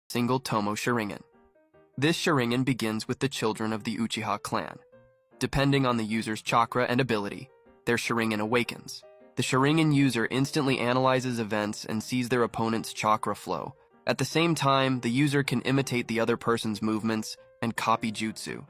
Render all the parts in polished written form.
single Tomo Sharingan. This Sharingan begins with the children of the Uchiha clan. Depending on the user's chakra and ability, their Sharingan awakens. The Sharingan user instantly analyzes events and sees their opponent's chakra flow. At the same time, the user can imitate the other person's movements and copy jutsu.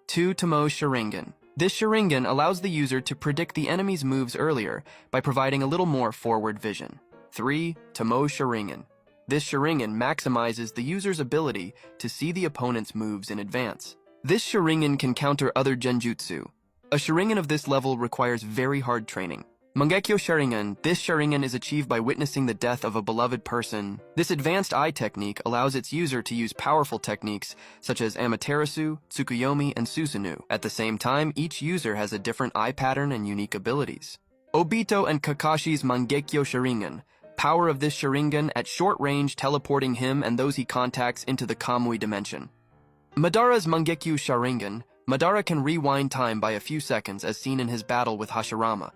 2. Tomo Sharingan. This Sharingan allows the user to predict the enemy's moves earlier by providing a little more forward vision. 3. Tomo Sharingan. This Sharingan maximizes the user's ability to see the opponent's moves in advance. This Sharingan can counter other genjutsu. A Sharingan of this level requires very hard training. Mangekyo Sharingan. This Sharingan is achieved by witnessing the death of a beloved person. This advanced eye technique allows its user to use powerful techniques such as Amaterasu, Tsukuyomi, and Susanoo. At the same time, each user has a different eye pattern and unique abilities. Obito and Kakashi's Mangekyo Sharingan. Power of this Sharingan at short range, teleporting him and those he contacts into the Kamui dimension. Madara's Mangekyo Sharingan. Madara can rewind time by a few seconds as seen in his battle with Hashirama.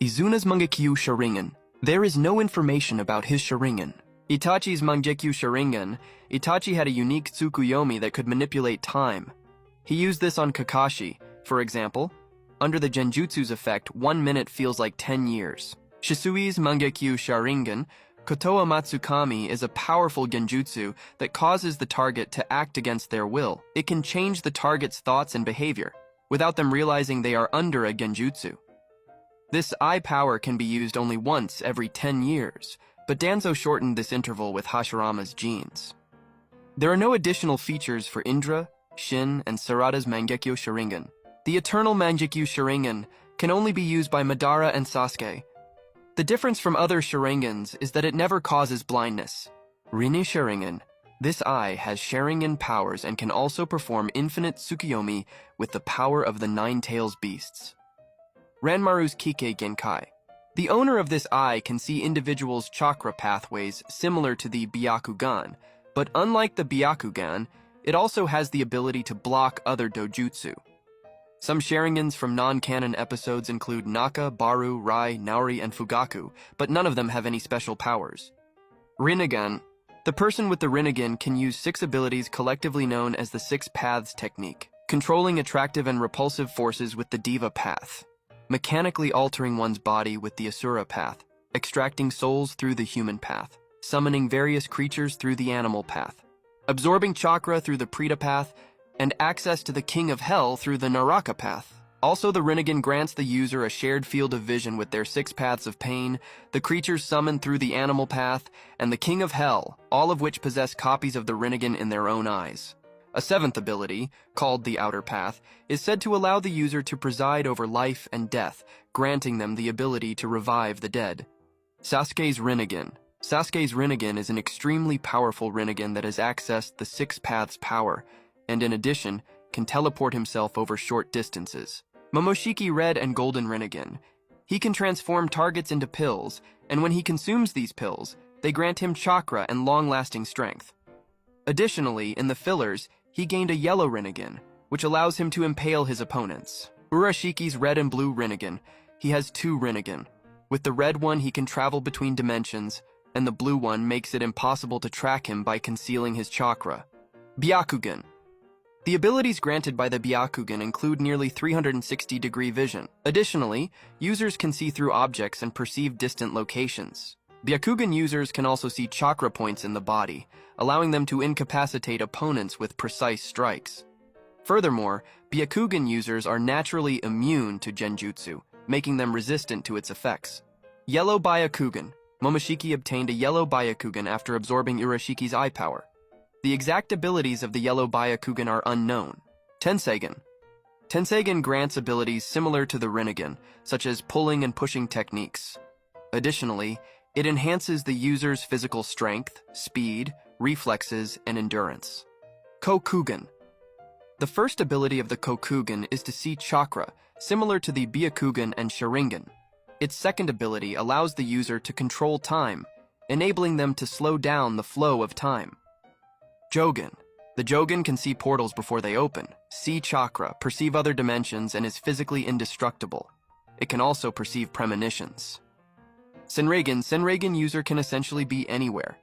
Izuna's Mangekyo Sharingan. There is no information about his Sharingan. Itachi's Mangekyo Sharingan. Itachi had a unique Tsukuyomi that could manipulate time. He used this on Kakashi. For example, under the Genjutsu's effect, 1 minute feels like 10 years. Shisui's Mangekyo Sharingan. Kotoa Matsukami is a powerful genjutsu that causes the target to act against their will. It can change the target's thoughts and behavior, without them realizing they are under a genjutsu. This eye power can be used only once every 10 years, but Danzo shortened this interval with Hashirama's genes. There are no additional features for Indra, Shin, and Sarada's Mangekyo Sharingan. The Eternal Mangekyo Sharingan can only be used by Madara and Sasuke. The difference from other Sharingans is that it never causes blindness. Rini Sharingan. This eye has Sharingan powers and can also perform infinite Tsukuyomi with the power of the Nine Tails beasts. Ranmaru's Kike Genkai. The owner of this eye can see individuals' chakra pathways similar to the Byakugan, but unlike the Byakugan, it also has the ability to block other dojutsu. Some Sharingans from non-canon episodes include Naka, Baru, Rai, Naori, and Fugaku, but none of them have any special powers. Rinnegan. The person with the Rinnegan can use 6 abilities collectively known as the 6 Paths technique, controlling attractive and repulsive forces with the Diva path, mechanically altering one's body with the Asura path, extracting souls through the human path, summoning various creatures through the animal path, absorbing chakra through the Preta path, and access to the King of Hell through the Naraka path. Also, the Rinnegan grants the user a shared field of vision with their 6 paths of pain, the creatures summoned through the animal path, and the King of Hell, all of which possess copies of the Rinnegan in their own eyes. A 7th ability, called the Outer Path, is said to allow the user to preside over life and death, granting them the ability to revive the dead. Sasuke's Rinnegan. Sasuke's Rinnegan is an extremely powerful Rinnegan that has accessed the 6 Paths power, and in addition, can teleport himself over short distances. Momoshiki Red and Golden Rinnegan. He can transform targets into pills, and when he consumes these pills, they grant him chakra and long-lasting strength. Additionally, in the fillers, he gained a Yellow Rinnegan, which allows him to impale his opponents. Urashiki's Red and Blue Rinnegan. He has 2 Rinnegan. With the red one, he can travel between dimensions, and the blue one makes it impossible to track him by concealing his chakra. Byakugan. The abilities granted by the Byakugan include nearly 360-degree vision. Additionally, users can see through objects and perceive distant locations. Byakugan users can also see chakra points in the body, allowing them to incapacitate opponents with precise strikes. Furthermore, Byakugan users are naturally immune to genjutsu, making them resistant to its effects. Yellow Byakugan. Momoshiki obtained a Yellow Byakugan after absorbing Urashiki's eye power. The exact abilities of the Yellow Byakugan are unknown. Tenseigan. Tenseigan grants abilities similar to the Rinnegan, such as pulling and pushing techniques. Additionally, it enhances the user's physical strength, speed, reflexes, and endurance. Kokugan. The first ability of the Kokugan is to see chakra, similar to the Byakugan and Sharingan. Its second ability allows the user to control time, enabling them to slow down the flow of time. Jogan. The Jogan can see portals before they open, see chakra, perceive other dimensions, and is physically indestructible. It can also perceive premonitions. Senreigan. Senreigan user can essentially be anywhere.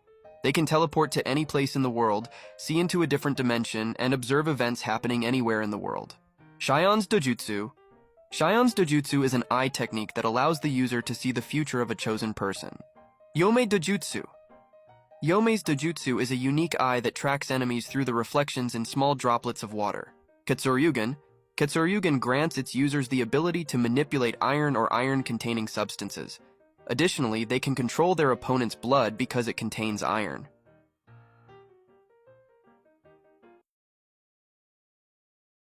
They can teleport to any place in the world, see into a different dimension, and observe events happening anywhere in the world. Shion's Dojutsu. Shion's Dojutsu is an eye technique that allows the user to see the future of a chosen person. Yomei Dojutsu. Yomei's Dojutsu is a unique eye that tracks enemies through the reflections in small droplets of water. Kitsuryugen. Kitsuryugen grants its users the ability to manipulate iron or iron-containing substances. Additionally, they can control their opponent's blood because it contains iron.